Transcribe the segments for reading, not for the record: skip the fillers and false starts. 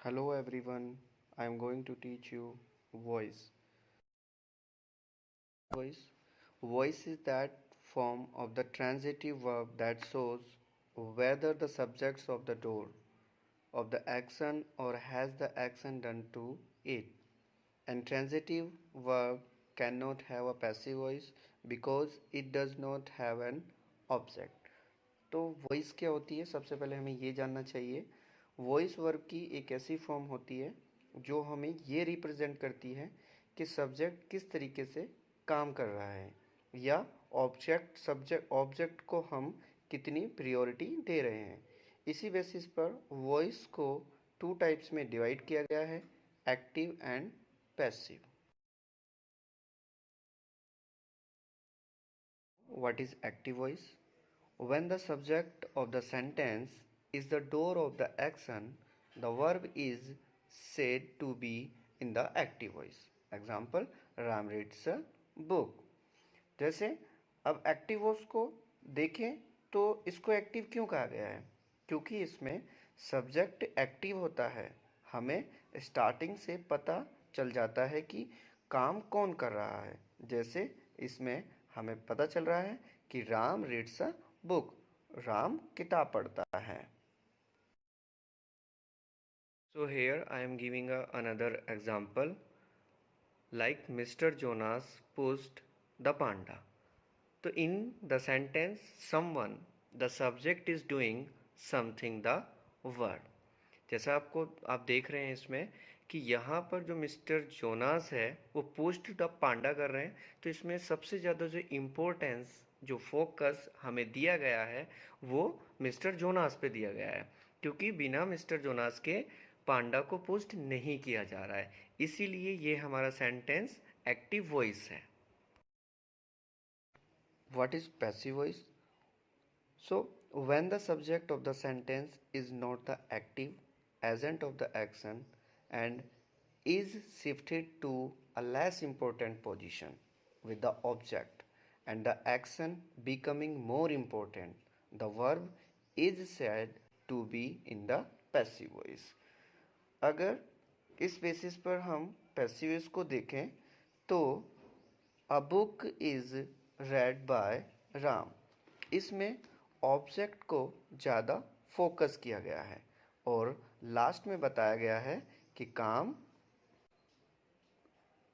Hello everyone, I am going to teach you voice. Voice. Voice is that form of the transitive verb that shows whether the subjects of the door of the action or has the action done to it. And transitive verb cannot have a passive voice because it does not have an object. तो voice क्या होती है? सबसे पहले हमें ये जानना चाहिए। वॉइस वर्ब की एक ऐसी फॉर्म होती है जो हमें ये रिप्रेजेंट करती है कि सब्जेक्ट किस तरीके से काम कर रहा है या ऑब्जेक्ट को हम कितनी प्रायोरिटी दे रहे हैं। इसी बेसिस पर वॉइस को टू टाइप्स में डिवाइड किया गया है, active and passive. What is active voice? When the subject of the sentence is the door of the action, the verb is said to be in the active voice. Example, Ram reads a book. जैसे अब active voice को देखें तो इसको active क्यों कहा गया है? क्योंकि इसमें सब्जेक्ट एक्टिव होता है। हमें स्टार्टिंग से पता चल जाता है कि काम कौन कर रहा है। जैसे इसमें हमें पता चल रहा है कि Ram reads a book, Ram किताब पढ़ता है। So here I am giving another example like Mr. Jonas pushed the panda. तो in the sentence someone, the subject is doing something, the word. जैसा आप देख रहे हैं इसमें कि यहाँ पर जो मिस्टर जोनास है वो पुश्ड द पांडा कर रहे हैं। तो इसमें सबसे ज़्यादा जो इम्पोर्टेंस, जो फोकस हमें दिया गया है वो मिस्टर जोनास पे दिया गया है, क्योंकि बिना मिस्टर जोनास के पांडा को पुश्ड नहीं किया जा रहा है। इसीलिए ये हमारा सेंटेंस एक्टिव वॉइस है। What is passive voice? So, when the subject of the sentence is not the active agent of the action and is shifted to a less important position with the object and the action becoming more important, the verb is said to be in the passive voice. अगर इस basis पर हम passive voice को देखें तो a book is read by Ram, इसमें object को ज़्यादा फोकस किया गया है और लास्ट में बताया गया है कि काम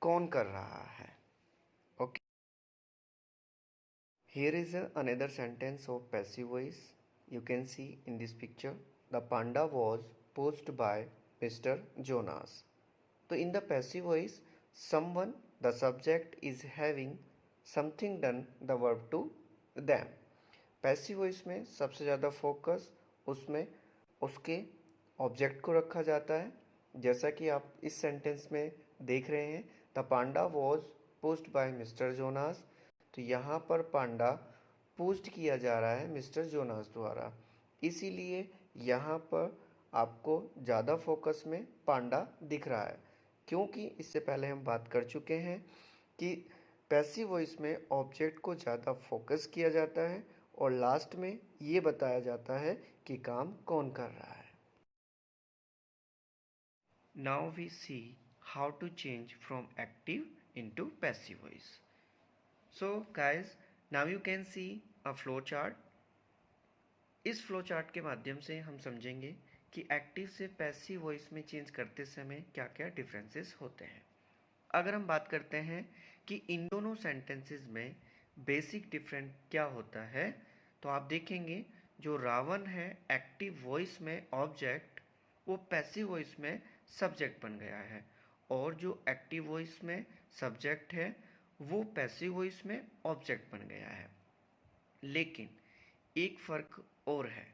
कौन कर रहा है। Okay, here is another sentence of passive voice. You can see in this picture the panda was posed by mister Jonas. तो in the passive voice someone, the subject is having something done, the verb to them. Passive voice में सबसे ज़्यादा focus उसमें उसके object को रखा जाता है। जैसा कि आप इस सेंटेंस में देख रहे हैं, the panda was pushed by mister Jonas. तो यहाँ पर पांडा पुश्ड किया जा रहा है मिस्टर जोनास द्वारा, इसीलिए यहाँ पर आपको ज़्यादा फोकस में पांडा दिख रहा है। क्योंकि इससे पहले हम बात कर चुके हैं कि पैसिव वॉइस में ऑब्जेक्ट को ज़्यादा फोकस किया जाता है और लास्ट में ये बताया जाता है कि काम कौन कर रहा है। Now we see how to change from active into passive voice. So guys, now you can see a flow chart. इस फ्लो चार्ट के माध्यम से हम समझेंगे कि एक्टिव से पैसिव वॉइस में चेंज करते समय क्या क्या डिफरेंसेस होते हैं। अगर हम बात करते हैं कि इन दोनों सेंटेंसेस में बेसिक डिफरेंस क्या होता है, तो आप देखेंगे जो रावण है एक्टिव वॉइस में ऑब्जेक्ट, वो पैसिव वॉइस में सब्जेक्ट बन गया है, और जो एक्टिव वॉइस में सब्जेक्ट है वो पैसिव वॉइस में ऑब्जेक्ट बन गया है। लेकिन एक फ़र्क और है,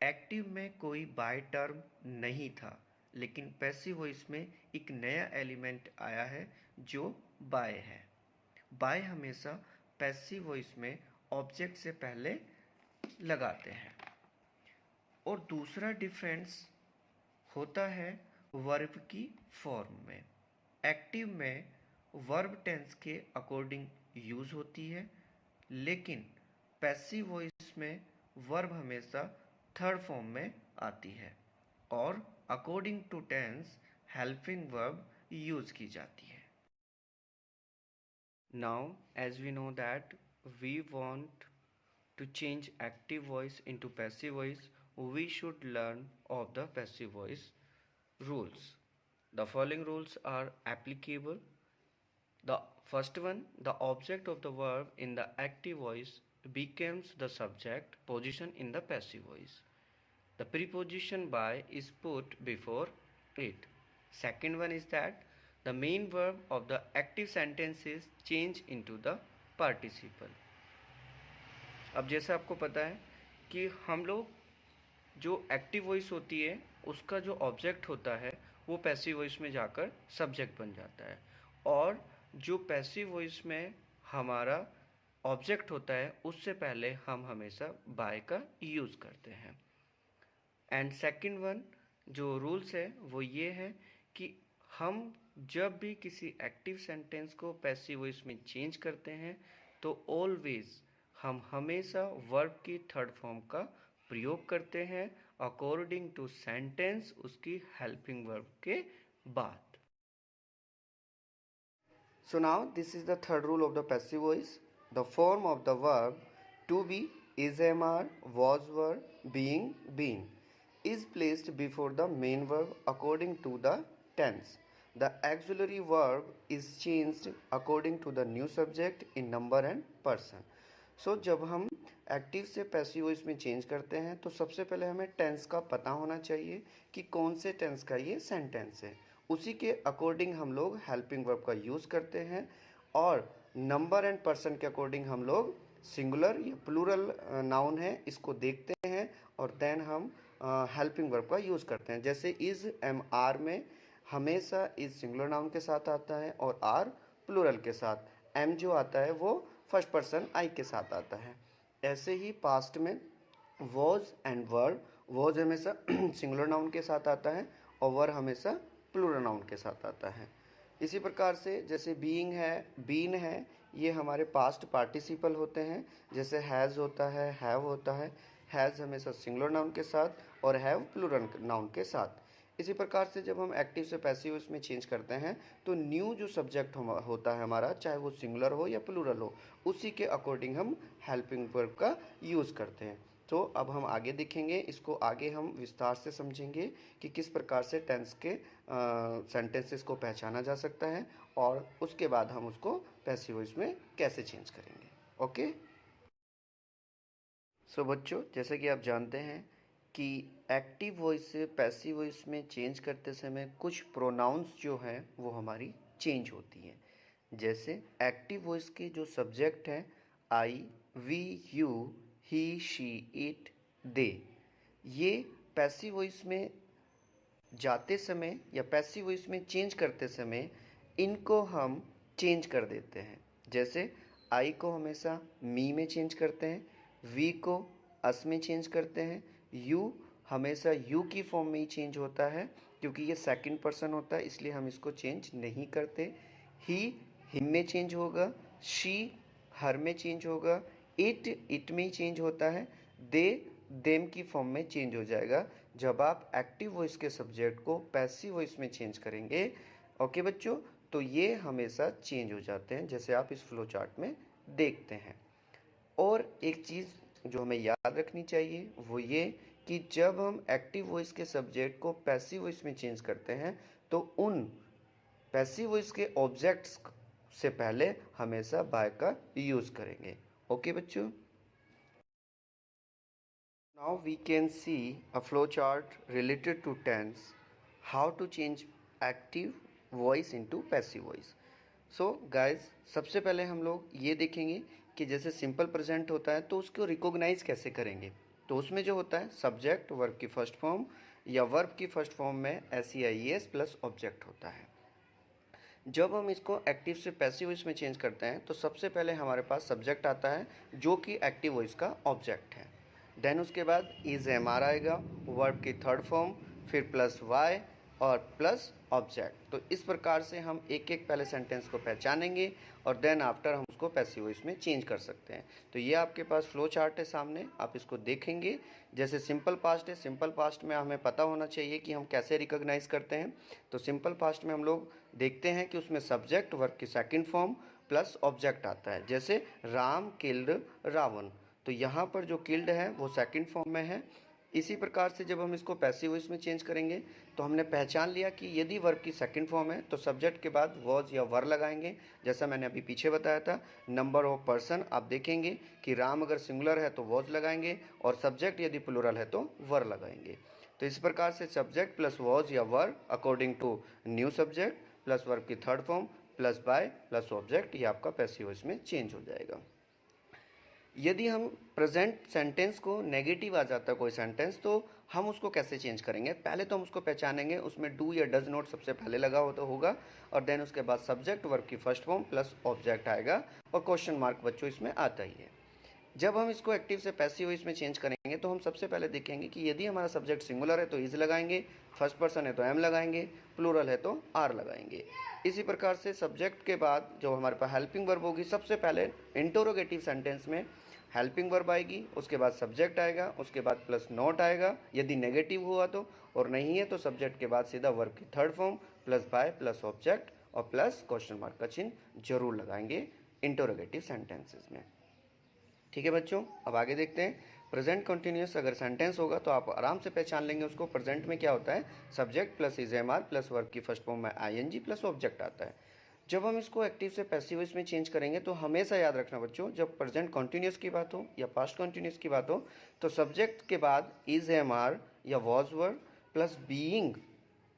एक्टिव में कोई बाय टर्म नहीं था, लेकिन पैसिव वॉइस में एक नया एलिमेंट आया है जो बाय है। बाय हमेशा पैसिव वॉइस में ऑब्जेक्ट से पहले लगाते हैं। और दूसरा डिफरेंस होता है वर्ब की फॉर्म में। एक्टिव में वर्ब टेंस के अकॉर्डिंग यूज़ होती है, लेकिन पैसिव वॉइस में वर्ब हमेशा थर्ड फॉर्म में आती है। और according to tense helping verb use की जाती है। Now as we know that we want to change active voice into passive voice, we should learn of the passive voice rules. The following rules are applicable. The first one, the object of the verb in the active voice becomes the subject position in the passive voice. The preposition by is put before it. Second one is that the main verb of the active sentences change into the participle. अब जैसे आपको पता है कि हम लोग जो active voice होती है उसका जो ऑब्जेक्ट होता है वो पैसिव वॉइस में जाकर सब्जेक्ट बन जाता है, और जो पैसिव वॉइस में हमारा ऑब्जेक्ट होता है उससे पहले हम हमेशा बाय का यूज़ करते हैं। एंड सेकंड वन जो रूल्स है वो ये है कि हम जब भी किसी एक्टिव सेंटेंस को पैसिव वॉइस में चेंज करते हैं तो ऑलवेज हम हमेशा वर्ब की थर्ड फॉर्म का प्रयोग करते हैं अकॉर्डिंग टू सेंटेंस उसकी हेल्पिंग वर्ब के बाद। So now this is the third rule of the passive voice. The form of the verb to be, is, am, are, was were, being, been is placed before the main verb according to the tense. The auxiliary verb is changed according to the new subject in number and person. So जब हम active से passive voice में change करते हैं तो सबसे पहले हमें टेंस का पता होना चाहिए कि कौन से टेंस का ये सेंटेंस है, उसी के अकॉर्डिंग हम लोग हेल्पिंग वर्ब का यूज़ करते हैं, और नंबर एंड पर्सन के अकॉर्डिंग हम लोग सिंगुलर या प्लूरल नाउन है इसको देखते हैं और देन हम हेल्पिंग वर्ब का यूज़ करते हैं। जैसे इज़, एम, आर में हमेशा इज़ सिंगुलर नाउन के साथ आता है और आर प्लूरल के साथ। एम जो आता है वो फर्स्ट पर्सन आई के साथ आता है। ऐसे ही पास्ट में वॉज एंड वर, वॉज हमेशा सिंगुलर नाउन के साथ आता है और वर हमेशा प्लूरल नाउन के साथ आता है। इसी प्रकार से जैसे बीइंग है, बीन है, ये हमारे पास्ट पार्टिसिपल होते हैं। जैसे हैज़ होता है, हैव होता है। हैज़ हमेशा सिंगुलर नाउन के साथ और हैव प्लूरल नाउन के साथ। इसी प्रकार से जब हम एक्टिव से पैसिव उसमें चेंज करते हैं तो न्यू जो सब्जेक्ट होता है हमारा, चाहे वो सिंगुलर हो या प्लूरल हो, उसी के अकॉर्डिंग हम हेल्पिंग वर्ब का यूज़ करते हैं। तो अब हम आगे देखेंगे, इसको आगे हम विस्तार से समझेंगे कि किस प्रकार से टेंस के सेंटेंसेस को पहचाना जा सकता है और उसके बाद हम उसको पैसिव वॉइस में कैसे चेंज करेंगे। ओके, सो बच्चों, जैसे कि आप जानते हैं कि एक्टिव वॉइस से पैसिव वॉइस में चेंज करते समय कुछ प्रोनाउंस जो हैं वो हमारी चेंज होती हैं। जैसे एक्टिव वॉइस के जो सब्जेक्ट हैं I, we, you, he, she, it, they, ये पैसिव वॉइस में जाते समय या पैसिव वॉइस में चेंज करते समय इनको हम चेंज कर देते हैं। जैसे आई को हमेशा मी में चेंज करते हैं, वी को अस में चेंज करते हैं, यू हमेशा यू की फॉर्म में ही चेंज होता है क्योंकि ये सेकंड पर्सन होता है इसलिए हम इसको चेंज नहीं करते। ही हिम में चेंज होगा, शी हर में चेंज होगा, इट में ही चेंज होता है, दे देम की फॉर्म में चेंज हो जाएगा जब आप एक्टिव वॉइस के सब्जेक्ट को पैसिव वॉइस में चेंज करेंगे। ओके बच्चों, तो ये हमेशा चेंज हो जाते हैं जैसे आप इस फ्लो चार्ट में देखते हैं। और एक चीज़ जो हमें याद रखनी चाहिए वो ये कि जब हम एक्टिव वॉइस के सब्जेक्ट को पैसिव वॉइस में चेंज करते हैं तो उन पैसिव वॉइस के ऑब्जेक्ट्स से पहले हमेशा बाय का यूज़ करेंगे। ओके बच्चों, now we can see a flow chart related to tense, how to change active voice into passive voice. So guys, सबसे पहले हम लोग ये देखेंगे कि जैसे सिंपल प्रेजेंट होता है तो उसको रिकॉग्नाइज कैसे करेंगे। तो उसमें जो होता है सब्जेक्ट वर्ब की फर्स्ट फॉर्म या वर्ब की फर्स्ट फॉर्म में SEIES प्लस ऑब्जेक्ट होता है। जब हम इसको एक्टिव से पैसिव वॉइस में चेंज करते हैं तो सबसे पहले हमारे पास सब्जेक्ट आता है जो कि एक्टिव वॉइस का ऑब्जेक्ट है। देन उसके बाद इज MR आएगा, वर्ब की थर्ड फॉर्म, फिर प्लस वाई और प्लस ऑब्जेक्ट। तो इस प्रकार से हम एक एक पहले सेंटेंस को पहचानेंगे और देन आफ्टर हम उसको पैसिव वॉइस में चेंज कर सकते हैं। तो ये आपके पास फ्लो चार्ट है सामने, आप इसको देखेंगे। जैसे सिंपल पास्ट है, सिंपल पास्ट में हमें पता होना चाहिए कि हम कैसे रिकॉग्नाइज करते हैं। तो सिंपल पास्ट में हम लोग देखते हैं कि उसमें सब्जेक्ट वर्ब की सेकंड फॉर्म प्लस ऑब्जेक्ट आता है। जैसे राम किल्ड रावण, तो यहाँ पर जो किल्ड है वो सेकंड फॉर्म में है। इसी प्रकार से जब हम इसको पैसिव वॉइस में चेंज करेंगे तो हमने पहचान लिया कि यदि वर्ब की सेकंड फॉर्म है तो सब्जेक्ट के बाद वॉज या वर लगाएंगे, जैसा मैंने अभी पीछे बताया था। नंबर ऑफ पर्सन आप देखेंगे कि राम अगर सिंगुलर है तो वॉज लगाएंगे, और सब्जेक्ट यदि प्लूरल है तो वर लगाएंगे। तो इस प्रकार से सब्जेक्ट प्लस वॉज या were according to new subject plus verb की third form plus by plus object, ये आपका पैसिव वॉइस में चेंज हो जाएगा। यदि हम प्रेजेंट सेंटेंस को नेगेटिव आ जाता है कोई सेंटेंस, तो हम उसको कैसे चेंज करेंगे? पहले तो हम उसको पहचानेंगे, उसमें डू या डज नॉट सबसे पहले लगा होगा, और देन उसके बाद सब्जेक्ट वर्ब की फर्स्ट फॉर्म प्लस ऑब्जेक्ट आएगा, और क्वेश्चन मार्क बच्चों इसमें आता ही है। जब हम इसको एक्टिव से पैसिव वॉइस में चेंज करेंगे तो हम सबसे पहले देखेंगे कि यदि हमारा सब्जेक्ट सिंगुलर है तो इज लगाएंगे, फर्स्ट पर्सन है तो एम लगाएंगे, प्लूरल है तो आर लगाएंगे। इसी प्रकार से सब्जेक्ट के बाद जो हमारे पास हेल्पिंग वर्ब होगी, सबसे पहले इंटरोगेटिव सेंटेंस में हेल्पिंग वर्ब आएगी, उसके बाद सब्जेक्ट आएगा, उसके बाद प्लस नॉट आएगा यदि नेगेटिव हुआ तो, और नहीं है तो सब्जेक्ट के बाद सीधा वर्ब की third form plus by plus object और प्लस क्वेश्चन मार्क का चिन्ह जरूर लगाएंगे इंटरोगेटिव सेंटेंसेस में। ठीक है बच्चों, अब आगे देखते हैं। प्रेजेंट कंटिन्यूअस अगर सेंटेंस होगा तो आप आराम से पहचान लेंगे उसको। प्रेजेंट में क्या होता है? Subject plus is am are plus verb की फर्स्ट फॉर्म में आईएनजी प्लस ऑब्जेक्ट आता है। जब हम इसको एक्टिव से पैसिव वॉइस में चेंज करेंगे तो हमेशा याद रखना बच्चों, जब प्रेजेंट कंटिन्यूअस की बात हो या पास्ट कंटिन्यूअस की बात हो तो सब्जेक्ट के बाद इज एम आर या was verb plus being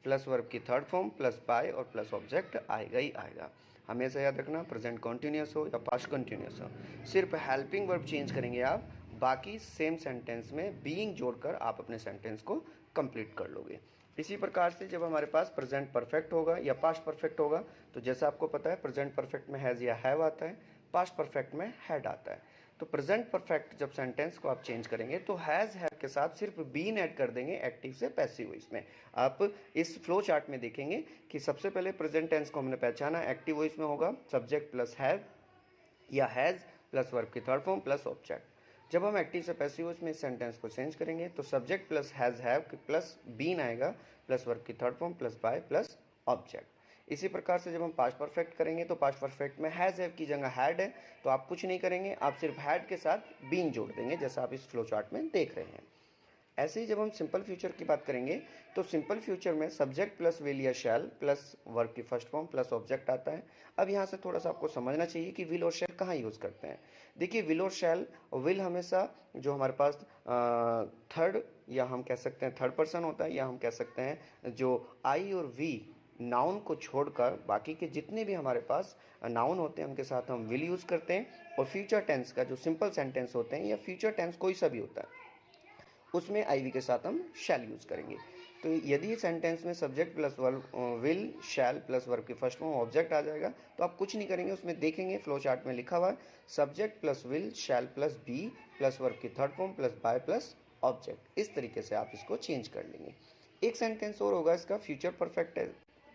plus verb की थर्ड फॉर्म प्लस बाय और प्लस ऑब्जेक्ट आएगा ही आएगा। हमेशा याद रखना, प्रेजेंट कंटिन्यूअस हो या पास्ट कंटिन्यूअस हो, सिर्फ हेल्पिंग वर्ब चेंज करेंगे आप, बाकी सेम सेंटेंस में बीइंग जोड़कर आप अपने सेंटेंस को कंप्लीट कर लोगे। इसी प्रकार से जब हमारे पास प्रेजेंट परफेक्ट होगा या पास्ट परफेक्ट होगा तो जैसा आपको पता है प्रेजेंट परफेक्ट में हैज़ या हैव आता है, पास्ट परफेक्ट में हैड आता है। तो प्रेजेंट परफेक्ट जब सेंटेंस को आप चेंज करेंगे तो हैज़ हैव के साथ सिर्फ बीन ऐड कर देंगे एक्टिव से पैसिव वॉइस में। आप इस फ्लो चार्ट में देखेंगे कि सबसे पहले प्रेजेंट टेंस को हमने पहचाना, एक्टिव वॉइस में होगा सब्जेक्ट प्लस हैव या हैज़ प्लस वर्ब की थर्ड फॉर्म प्लस ऑब्जेक्ट। जब हम एक्टिव से पैसिव वॉइस में इस सेंटेंस को चेंज करेंगे तो subject plus has have plus been आएगा प्लस वर्ब की third form plus by plus object. इसी प्रकार से जब हम पास्ट परफेक्ट करेंगे तो पास्ट परफेक्ट में हैज़ हैव की जगह हैड है, तो आप कुछ नहीं करेंगे, आप सिर्फ हैड के साथ बीन जोड़ देंगे जैसा आप इस फ्लो चार्ट में देख रहे हैं। ऐसे ही जब हम सिंपल फ्यूचर की बात करेंगे तो सिंपल फ्यूचर में सब्जेक्ट प्लस विल या शैल प्लस वर्ब की फर्स्ट फॉर्म प्लस ऑब्जेक्ट आता है। अब यहाँ से थोड़ा सा आपको समझना चाहिए कि विल और शैल कहाँ यूज़ करते हैं। देखिए विल और शैल, विल हमेशा जो हमारे पास थर्ड या हम कह सकते हैं थर्ड पर्सन होता है, या हम कह सकते हैं जो आई और वी नाउन को छोड़कर बाकी के जितने भी हमारे पास नाउन होते हैं उनके साथ हम विल यूज़ करते हैं। और फ्यूचर टेंस का जो सिंपल सेंटेंस होते हैं या फ्यूचर टेंस कोई सा भी होता है उसमें आईवी के साथ हम शैल यूज़ करेंगे। तो यदि सेंटेंस में subject plus verb will shall plus verb की फर्स्ट फॉर्म ऑब्जेक्ट आ जाएगा तो आप कुछ नहीं करेंगे, उसमें देखेंगे फ्लो चार्ट में लिखा हुआ है subject plus will shall plus be plus verb की third form plus by plus object. इस तरीके से आप इसको चेंज कर लेंगे। एक सेंटेंस और होगा इसका, फ्यूचर परफेक्ट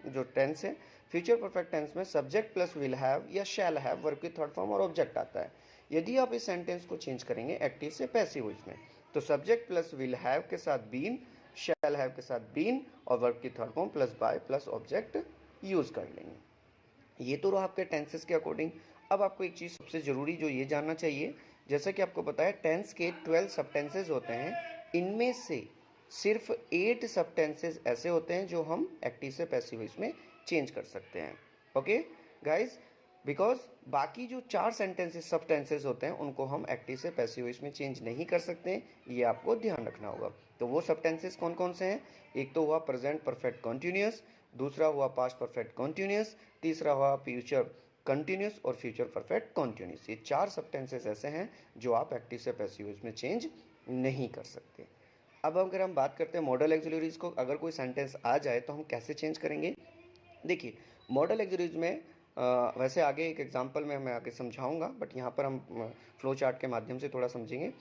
जो टेंस है, फ्यूचर परफेक्ट टेंस में सब्जेक्ट प्लस विल हैव या शैल हैव वर्ब की थर्ड फॉर्म और ऑब्जेक्ट आता है। यदि आप इस सेंटेंस को चेंज करेंगे एक्टिव से पैसिव वॉइस में तो सब्जेक्ट प्लस विल हैव के साथ बीन, शैल हैव के साथ बीन और वर्ब की third form plus by plus object use कर लेंगे। ये तो रहा आपके टेंसेस के अकॉर्डिंग। अब आपको एक चीज़ सबसे ज़रूरी जो ये जानना चाहिए, जैसा कि आपको पता है टेंस के 12 सबटेंसेस होते हैं, इनमें से सिर्फ 8 सबटेंसेस ऐसे होते हैं जो हम एक्टिव से पैसिव वॉइस में चेंज कर सकते हैं। ओके गाइज, बिकॉज बाकी जो 4 सेंटेंसेस सब टेंसेस होते हैं उनको हम एक्टिव से पैसिव वॉइस में चेंज नहीं कर सकते हैं, ये आपको ध्यान रखना होगा। तो वो सब टेंसेस कौन कौन से हैं? एक तो हुआ प्रेजेंट परफेक्ट कॉन्टिन्यूस, दूसरा हुआ पास्ट परफेक्ट कॉन्टिन्यूस, तीसरा हुआ फ्यूचर कंटिन्यूस और फ्यूचर परफेक्ट कॉन्टिन्यूस। ये 4 सब टेंसेस ऐसे हैं जो आप एक्टिव से पैसिव वॉइस में चेंज नहीं कर सकते। अब अगर हम बात करते हैं मॉडल एक्सिलरीज को, अगर कोई सेंटेंस आ जाए तो हम कैसे चेंज करेंगे? देखिए मॉडल एक्सिलरीज में वैसे आगे एक एग्जांपल में मैं आगे समझाऊंगा, बट यहाँ पर हम फ्लो चार्ट के माध्यम से थोड़ा समझेंगे।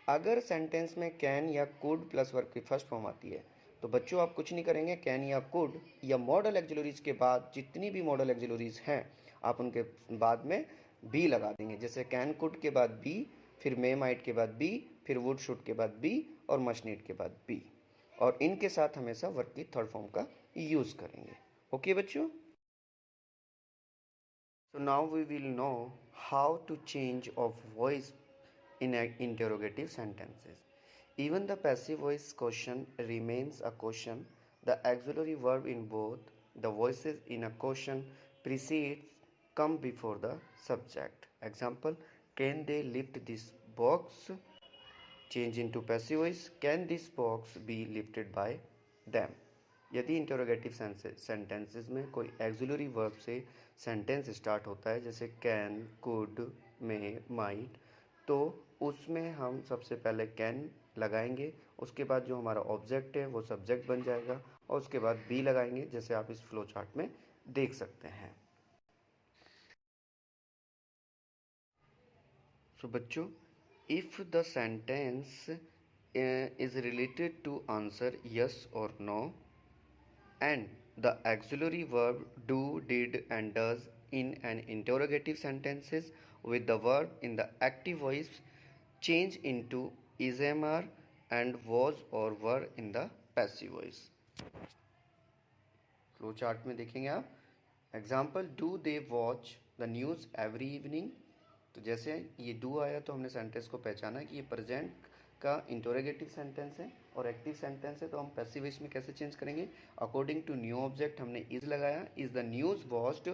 अगर सेंटेंस में कैन या कुड प्लस वर्ब की फर्स्ट फॉर्म आती है तो बच्चों आप कुछ नहीं करेंगे, कैन या कुड या मॉडल एक्सिलरीज के बाद जितनी भी मॉडल एक्सिलरीज हैं आप उनके बाद में बी लगा देंगे। जैसे कैन कुड के बाद बी, फिर मे माइट के बाद बी, फिर वुड शुड के बाद बी और मस्ट नीड के बाद बी, और इनके साथ हमेशा वर्ब की थर्ड फॉर्म का यूज़ करेंगे। ओके बच्चों, so now we will know how to change of voice in interrogative sentences. Even the passive voice question remains a question. The auxiliary verb in both the voices in a question precedes come before the subject. Example, can they lift this box? Change into passive voice, can this box be lifted by them? यदि interrogative sentences में कोई axillary verb से sentence start होता है, जैसे can, could, may, might, तो उसमें हम सबसे पहले कैन लगाएंगे, उसके बाद जो हमारा ऑब्जेक्ट है वो सब्जेक्ट बन जाएगा, और उसके बाद बी लगाएंगे, जैसे आप इस फ्लो चार्ट में देख सकते हैं। सो बच्चों, if the sentence is related to answer yes or no, and the auxiliary verb do, did and does in an interrogative sentences with the verb in the active voice change into is, am, are and was or were in the passive voice. Flow chart में देखेंगे आप, example, do they watch the news every evening. तो जैसे ये do आया तो हमने sentence को पहचाना कि ये प्रेजेंट का इंटरोगेटिव सेंटेंस है और एक्टिव सेंटेंस है, तो हम पैसिव वॉइस में कैसे चेंज करेंगे? अकॉर्डिंग टू न्यू ऑब्जेक्ट हमने इज लगाया, is the news watched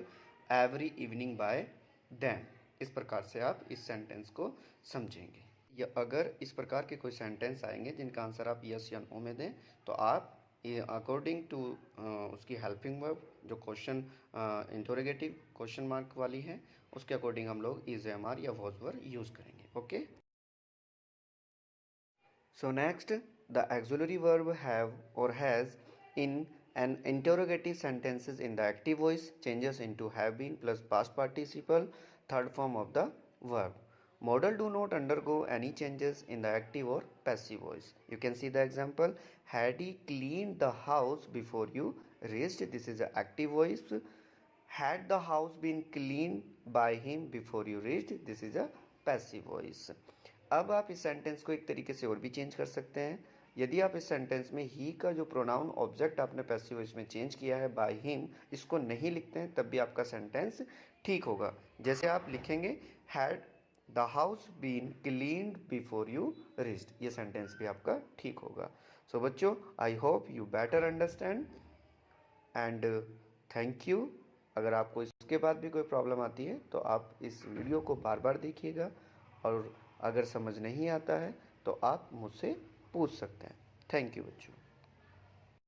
every evening bye them. इस प्रकार से आप इस सेंटेंस को समझेंगे। या अगर इस प्रकार के कोई सेंटेंस आएंगे जिनका आंसर आप यस या नो में दें, तो आप अकॉर्डिंग टू उसकी हेल्पिंग वर्ब जो क्वेश्चन इंटरोगेटिव क्वेश्चन मार्क वाली है, उसके अकॉर्डिंग हम लोग इज, एम, आर या वॉज, वर यूज़ करेंगे। Okay, so next, the auxiliary verb have और has in an interrogative sentences in the active voice changes into have been plus past participle, third form of the verb. Modal do not undergo any changes in the active or passive voice. You can see the example, had he cleaned the house before you reached? This is the active voice. Had the house been cleaned by him before you reached? This is a passive voice. अब आप इस sentence को एक तरीके से और भी change कर सकते हैं। यदि आप इस सेंटेंस में ही का जो प्रोनाउन ऑब्जेक्ट आपने पैसिव वॉइस में चेंज किया है बाय हिम, इसको नहीं लिखते हैं, तब भी आपका सेंटेंस ठीक होगा। जैसे आप लिखेंगे had the house been cleaned before you reached, ये सेंटेंस भी आपका ठीक होगा। सो बच्चों, I hope you better understand and thank you. अगर आपको इसके बाद भी कोई प्रॉब्लम आती है तो आप इस वीडियो को बार बार देखिएगा, और अगर समझ नहीं आता है तो आप मुझसे पूछ सकते हैं। थैंक यू बच्चों।